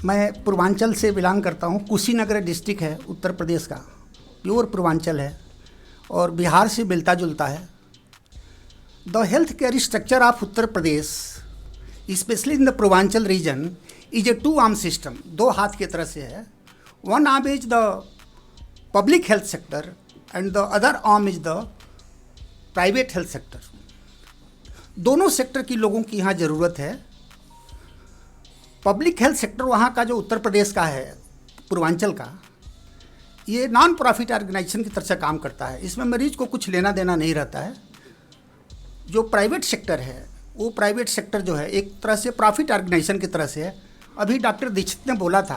मैं पूर्वांचल से बिलोंग करता हूँ। कुशीनगर डिस्ट्रिक्ट है उत्तर प्रदेश का, प्योर पूर्वांचल है और बिहार से मिलता जुलता है। The health care structure of Uttar Pradesh specially in the Purvanchal region is a two arm system, दो हाथ की तरह से है। One arm is the public health sector and the other arm is the private health sector. दोनों सेक्टर की लोगों की यहाँ ज़रूरत है। पब्लिक हेल्थ सेक्टर वहाँ का जो उत्तर प्रदेश का है, पूर्वांचल का, ये नॉन प्रॉफिट ऑर्गेनाइजेशन की तरह से काम करता है। इसमें मरीज को कुछ लेना देना नहीं रहता है। जो प्राइवेट सेक्टर है, वो प्राइवेट सेक्टर जो है एक तरह से प्रॉफिट ऑर्गेनाइजेशन की तरह से है। अभी डॉक्टर दीक्षित ने बोला था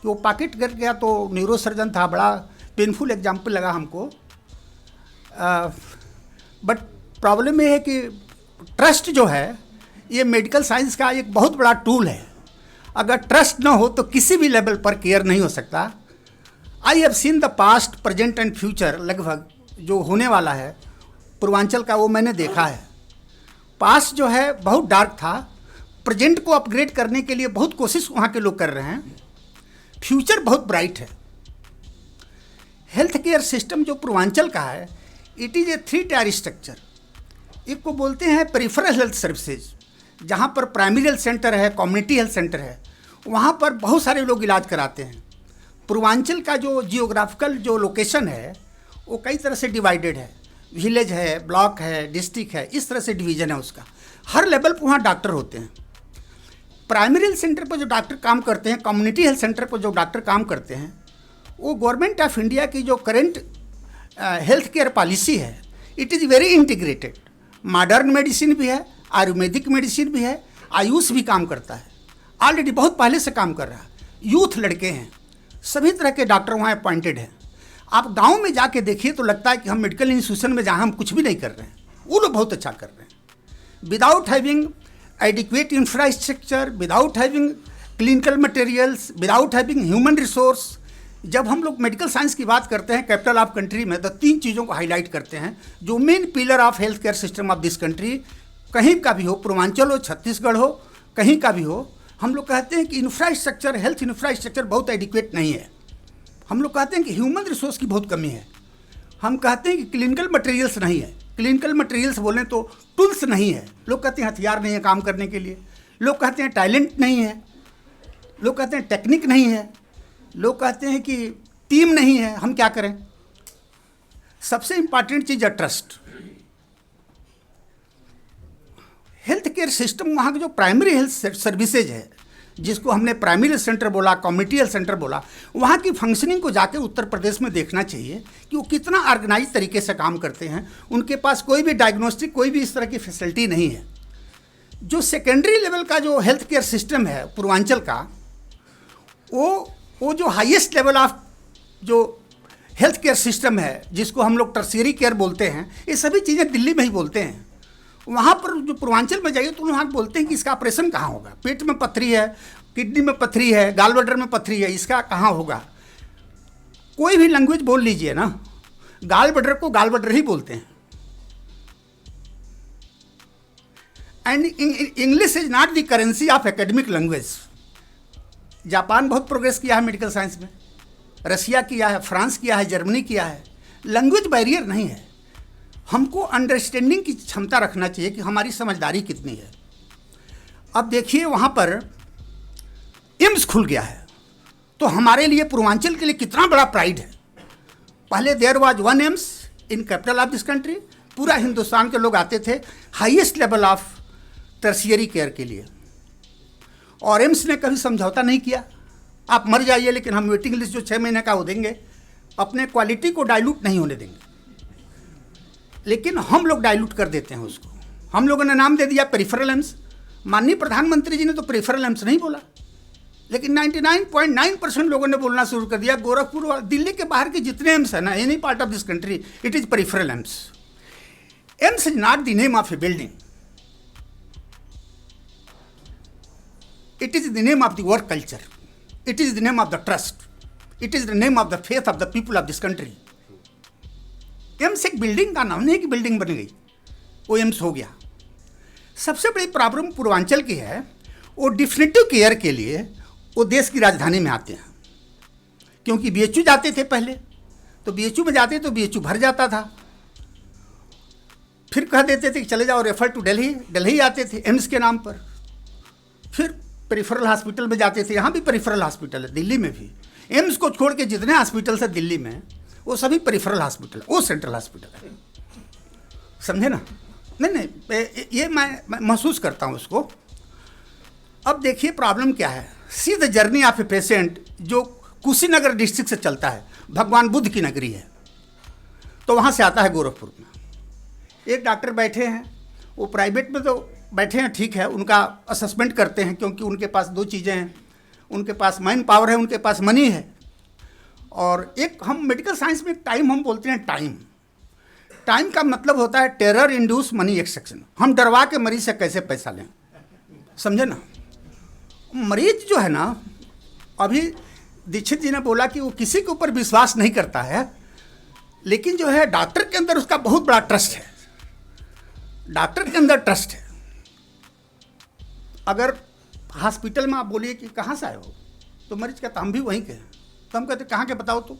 कि वो पॉकेट कर गया, तो न्यूरो सर्जन था, बड़ा पेनफुल एग्जाम्पल लगा हमको। बट प्रॉब्लम ये है कि ट्रस्ट जो है ये मेडिकल साइंस का एक बहुत बड़ा टूल है। अगर ट्रस्ट ना हो तो किसी भी लेवल पर केयर नहीं हो सकता। I have seen the past, present and future, लगभग जो होने वाला है पूर्वांचल का वो मैंने देखा है। पास्ट जो है बहुत डार्क था, प्रेजेंट को अपग्रेड करने के लिए बहुत कोशिश वहाँ के लोग कर रहे हैं। फ्यूचर बहुत ब्राइट है। हेल्थ केयर सिस्टम जो पूर्वांचल का है, it is a 3 tyre structure. एक को बोलते हैं पेरिफेरल हेल्थ सर्विसेज, जहाँ पर प्राइमरी हेल्थ सेंटर है, कम्युनिटी हेल्थ सेंटर है, वहाँ पर बहुत सारे लोग इलाज कराते हैं। पूर्वांचल का जो जियोग्राफिकल जो लोकेशन है वो कई तरह से डिवाइडेड है, विलेज है, ब्लॉक है, डिस्ट्रिक्ट है, इस तरह से डिवीज़न है उसका। हर लेवल पर वहाँ डॉक्टर होते हैं। प्राइमरी हेल्थ सेंटर पर जो डॉक्टर काम करते हैं, कम्युनिटी हेल्थ सेंटर पर जो डॉक्टर काम करते हैं, वो गवर्नमेंट ऑफ इंडिया की जो करेंट हेल्थ केयर पॉलिसी है, it is very integrated. Modern medicine भी है, आयुर्वेदिक मेडिसिन भी है, आयुष भी काम करता है। ऑलरेडी बहुत पहले से काम कर रहा है। यूथ लड़के हैं, सभी तरह के डॉक्टर वहाँ अपॉइंटेड हैं। आप गांव में जाके देखिए तो लगता है कि हम मेडिकल इंस्टीट्यूशन में जहाँ हम कुछ भी नहीं कर रहे हैं, वो लोग बहुत अच्छा कर रहे हैं। Without having adequate infrastructure, without having clinical materials, without having human resource. जब हम लोग मेडिकल साइंस की बात करते हैं कैपिटल ऑफ कंट्री में, तो 3 चीज़ों को हाईलाइट करते हैं जो main pillar of health care system of this country. कहीं का भी हो, पूर्वांचल हो, छत्तीसगढ़ हो, कहीं का भी हो, हम लोग कहते हैं कि इंफ्रास्ट्रक्चर, हेल्थ इंफ्रास्ट्रक्चर बहुत एडिक्वेट नहीं है। हम लोग कहते हैं कि ह्यूमन रिसोर्स की बहुत कमी है। हम कहते हैं कि क्लिनिकल मटेरियल्स नहीं है। क्लिनिकल मटेरियल्स बोलें तो टूल्स नहीं है। लोग कहते हैं हथियार नहीं है काम करने के लिए। लोग कहते हैं टैलेंट नहीं है। लोग कहते हैं टेक्निक नहीं है। लोग कहते हैं कि टीम नहीं है। हम क्या करें? सबसे इंपॉर्टेंट चीज़ है ट्रस्ट। हेल्थ केयर सिस्टम वहाँ के जो प्राइमरी हेल्थ सर्विसेज है, जिसको हमने प्राइमरी हेल्थ सेंटर बोला, कम्युनिटी हेल्थ सेंटर बोला, वहाँ की फंक्शनिंग को जाके उत्तर प्रदेश में देखना चाहिए कि वो कितना ऑर्गेनाइज तरीके से काम करते हैं। उनके पास कोई भी डायग्नोस्टिक, कोई भी इस तरह की फैसिलिटी नहीं है। जो सेकेंडरी लेवल का जो हेल्थ केयर सिस्टम है पूर्वांचल का, वो जो हाईएस्ट लेवल ऑफ जो हेल्थ केयर सिस्टम है, जिसको हम लोग टर्शियरी केयर बोलते हैं, ये सभी चीज़ें दिल्ली में ही बोलते हैं। वहाँ पर जो पूर्वांचल में जाइए तो वहाँ बोलते हैं कि इसका ऑपरेशन कहाँ होगा। पेट में पथरी है, किडनी में पथरी है, गाल ब्लैडर में पथरी है, इसका कहाँ होगा? कोई भी लैंग्वेज बोल लीजिए ना, गाल ब्लैडर को गाल ब्लैडर ही बोलते हैं। And English is not the currency of academic language. Japan बहुत प्रोग्रेस किया है मेडिकल साइंस में, रसिया किया है, फ्रांस किया है, जर्मनी किया है। लैंग्वेज बैरियर नहीं है। हमको अंडरस्टैंडिंग की क्षमता रखना चाहिए कि हमारी समझदारी कितनी है। अब देखिए वहाँ पर एम्स खुल गया है, तो हमारे लिए पूर्वांचल के लिए कितना बड़ा प्राइड है। पहले there was 1 AIIMS in capital of this country. पूरा हिंदुस्तान के लोग आते थे highest level of tertiary care के लिए, और एम्स ने कभी समझौता नहीं किया। आप मर जाइए लेकिन हम वेटिंग लिस्ट जो 6 महीने का वो देंगे, अपने क्वालिटी को डाइल्यूट नहीं होने देंगे। लेकिन हम लोग डाइल्यूट कर देते हैं उसको। हम लोगों ने नाम दे दिया पेरिफेरल एम्स। माननीय प्रधानमंत्री जी ने तो पेरिफेरल एम्स नहीं बोला, लेकिन 99.9% लोगों ने बोलना शुरू कर दिया। गोरखपुर और दिल्ली के बाहर के जितने एम्स है ना, any part of this country, it is peripheral AIIMS. AIIMS is not the name of A building, it is the name of the work culture, it is the name of the trust, it is the name of the faith of the people of this country. AIIMS एक building का नाम नहीं कि building बन गई, वो AIIMS हो गया। सबसे बड़ी प्रॉब्लम पूर्वांचल की है, वो डिफिनेटिव केयर के लिए वो देश की राजधानी में आते हैं, क्योंकि बीएचयू जाते थे पहले, तो बीएचयू में जाते तो बीएचयू भर जाता था, फिर कह देते थे कि चले जाओ रेफर टू दिल्ली, दिल्ली आते थे एम्स के नाम पर, फिर पेरिफेरल हॉस्पिटल में जाते थे, यहाँ भी पेरिफेरल हॉस्पिटल है दिल्ली में भी, एम्स को छोड़ के जितने हॉस्पिटल है दिल्ली में वो सभी पेरिफेरल हॉस्पिटल, वो सेंट्रल हॉस्पिटल है, समझे ना? नहीं, ये मैं महसूस करता हूँ उसको। अब देखिए प्रॉब्लम क्या है, see the journey of a patient जो कुशीनगर डिस्ट्रिक्ट से चलता है, भगवान बुद्ध की नगरी है, तो वहाँ से आता है गोरखपुर में। एक डॉक्टर बैठे हैं, वो प्राइवेट में तो बैठे हैं, ठीक है, उनका असेसमेंट करते हैं, क्योंकि उनके पास दो चीज़ें हैं, उनके पास मैन पावर है, उनके पास मनी है, और एक हम मेडिकल साइंस में टाइम हम बोलते हैं टाइम का मतलब होता है टेरर इंड्यूस मनी एक्सट्रैक्शन, हम डरवा के मरीज से कैसे पैसा लें, समझे ना? मरीज जो है ना, अभी दीक्षित जी ने बोला कि वो किसी के ऊपर विश्वास नहीं करता है, लेकिन जो है डॉक्टर के अंदर उसका बहुत बड़ा ट्रस्ट है, डॉक्टर के अंदर ट्रस्ट है। अगर हॉस्पिटल में आप बोलिए कि कहाँ से आए हो, तो मरीज कहता हम भी वहीं के हैं, तो हम कहते कहाँ के बताओ तो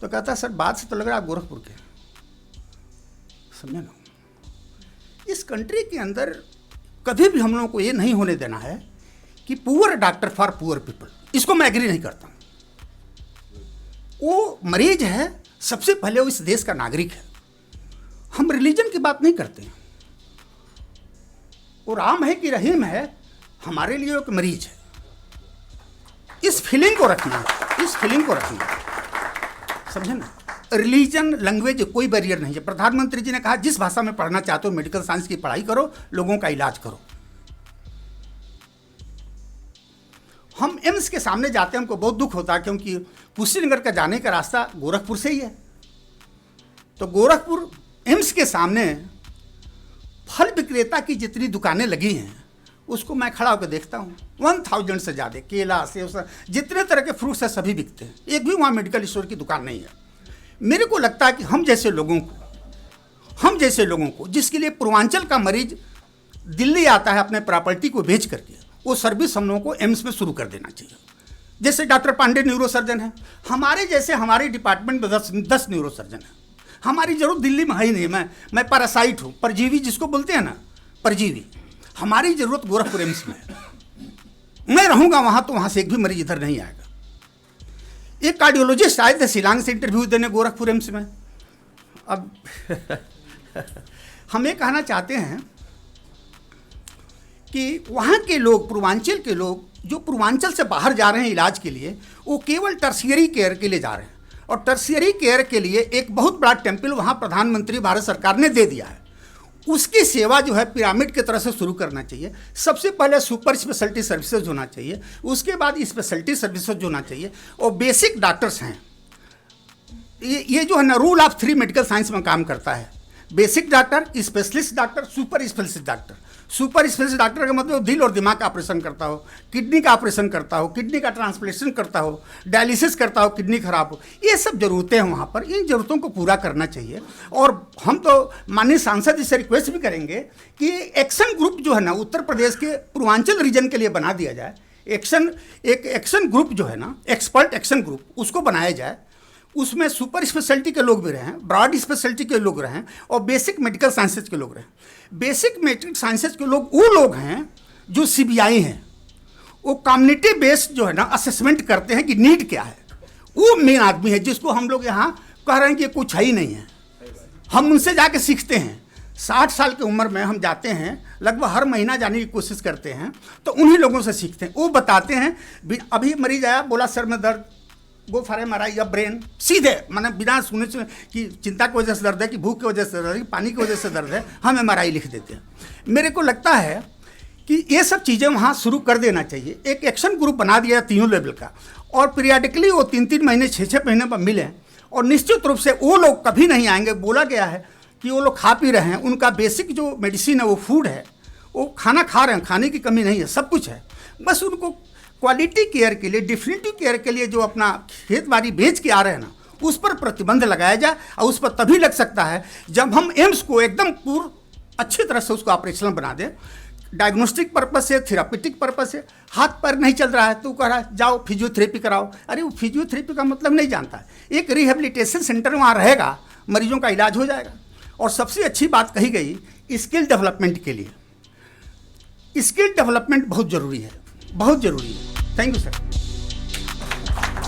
कहता सर बात से तो लग रहा है आप गोरखपुर के, समझे ना? इस कंट्री के अंदर कभी भी हम लोगों को ये नहीं होने देना है कि poor doctor for poor people, इसको मैं एग्री नहीं करता। वो मरीज है, सबसे पहले वो इस देश का नागरिक है, हम रिलीजन की बात नहीं करते हैं, वो राम है कि रहीम है, हमारे लिए एक मरीज है। इस फीलिंग को रखना, समझे ना? रिलीजन लैंग्वेज कोई बैरियर नहीं है। प्रधानमंत्री जी ने कहा जिस भाषा में पढ़ना चाहते हो मेडिकल साइंस की पढ़ाई करो, लोगों का इलाज करो। हम एम्स के सामने जाते हैं, हमको बहुत दुख होता है, क्योंकि कुशीनगर का जाने का रास्ता गोरखपुर से ही है, तो गोरखपुर एम्स के सामने फल विक्रेता की जितनी दुकानें लगी हैं उसको मैं खड़ा होकर देखता हूँ, 1000 से ज़्यादा, केला सेब जितने तरह के फ्रूट्स हैं सभी बिकते हैं, एक भी वहाँ मेडिकल स्टोर की दुकान नहीं है। मेरे को लगता है कि हम जैसे लोगों को जिसके लिए पूर्वांचल का मरीज दिल्ली आता है अपने प्रॉपर्टी को बेच करके, वो सर्विस हम लोगों को एम्स में शुरू कर देना चाहिए। जैसे डॉक्टर पांडे न्यूरो सर्जन है, हमारे डिपार्टमेंट में 10 न्यूरो सर्जन है, हमारी जरूरत दिल्ली में है ही नहीं। मैं पैरासाइट हूँ, परजीवी जिसको बोलते हैं ना, परजीवी, हमारी ज़रूरत गोरखपुर एम्स में है। मैं रहूँगा वहाँ तो वहाँ से एक भी मरीज इधर नहीं आएगा। एक कार्डियोलॉजिस्ट आए थे शिलांग से इंटरव्यू देने गोरखपुर एम्स में। अब हम ये कहना चाहते हैं कि वहाँ के लोग, पूर्वांचल के लोग जो पूर्वांचल से बाहर जा रहे हैं इलाज के लिए, वो केवल टर्शियरी केयर के लिए जा रहे हैं, और टर्शियरी केयर के लिए एक बहुत बड़ा टेम्पल वहाँ प्रधानमंत्री भारत सरकार ने दे दिया है। उसकी सेवा जो है पिरामिड की तरह से शुरू करना चाहिए। सबसे पहले सुपर स्पेशलिटी सर्विसेज होना चाहिए, उसके बाद स्पेशलिटी सर्विसेज होना चाहिए, और बेसिक डॉक्टर्स हैं। ये जो है ना रूल ऑफ 3 मेडिकल साइंस में काम करता है, basic doctor, specialist doctor, super specialist doctor. Super specialist doctor का मतलब दिल और दिमाग का ऑपरेशन करता हो, किडनी का ऑपरेशन करता हो, किडनी का ट्रांसप्लांटेशन करता हो, डायलिसिस करता हो, किडनी खराब हो, ये सब जरूरतें हैं वहाँ पर। इन जरूरतों को पूरा करना चाहिए। और हम तो माननीय सांसद जी से रिक्वेस्ट भी करेंगे कि एक्शन ग्रुप जो है ना उत्तर प्रदेश के पूर्वांचल रीजन के लिए बना दिया जाए। एक एक्शन ग्रुप जो है ना, एक्सपर्ट एक्शन ग्रुप, उसको बनाया जाए। उसमें सुपर स्पेशलिटी के लोग भी रहें, ब्रॉड स्पेशलिटी के लोग रहें, और बेसिक मेडिकल साइंसेज के लोग रहें। बेसिक मेडिकल साइंसेज के लोग वो लोग हैं जो CBI हैं, वो कम्युनिटी बेस्ड जो है ना असेसमेंट करते हैं कि नीड क्या है। वो मेन आदमी है जिसको हम लोग यहाँ कह रहे हैं कि कुछ है ही नहीं है। हम उनसे जाके सीखते हैं। 60 साल की उम्र में हम जाते हैं, लगभग हर महीना जाने की कोशिश करते हैं, तो उन्हीं लोगों से सीखते हैं। वो बताते हैं, अभी मरीज आया, बोला सर में दर्द, गो फॉर MRI या ब्रेन, सीधे मैंने बिना सुने से कि चिंता की वजह से दर्द है, कि भूख की वजह से दर्द है, कि पानी की वजह से दर्द है, हम MRI लिख देते हैं। मेरे को लगता है कि ये सब चीज़ें वहाँ शुरू कर देना चाहिए। एक एक्शन ग्रुप बना दिया तीनों लेवल का, और पीरियडिकली वो 3-3 महीने 6-6 महीने पर मिलें, और निश्चित रूप से वो लोग कभी नहीं आएंगे। बोला गया है कि वो लोग खा पी रहे हैं, उनका बेसिक जो मेडिसिन है वो फूड है, वो खाना खा रहे हैं, खाने की कमी नहीं है, सब कुछ है। बस उनको क्वालिटी केयर के लिए, डिफिनेटिव केयर के लिए जो अपना खेत बाड़ी बेच के आ रहे हैं ना, उस पर प्रतिबंध लगाया जाए। और उस पर तभी लग सकता है जब हम एम्स को एकदम पूर्ण अच्छी तरह से उसको ऑपरेशनल बना दें। डायग्नोस्टिक पर्पस से, थेरापेटिक पर्पस से। हाथ पैर नहीं चल रहा है तो कह रहा है जाओ फिजियोथेरेपी कराओ। अरे वो फिजियोथेरेपी का मतलब नहीं जानता है। एक रिहेबिलिटेशन सेंटर वहाँ रहेगा, मरीजों का इलाज हो जाएगा। और सबसे अच्छी बात कही गई स्किल डेवलपमेंट के लिए। स्किल डेवलपमेंट बहुत ज़रूरी है, बहुत ज़रूरी है। Thank you sir.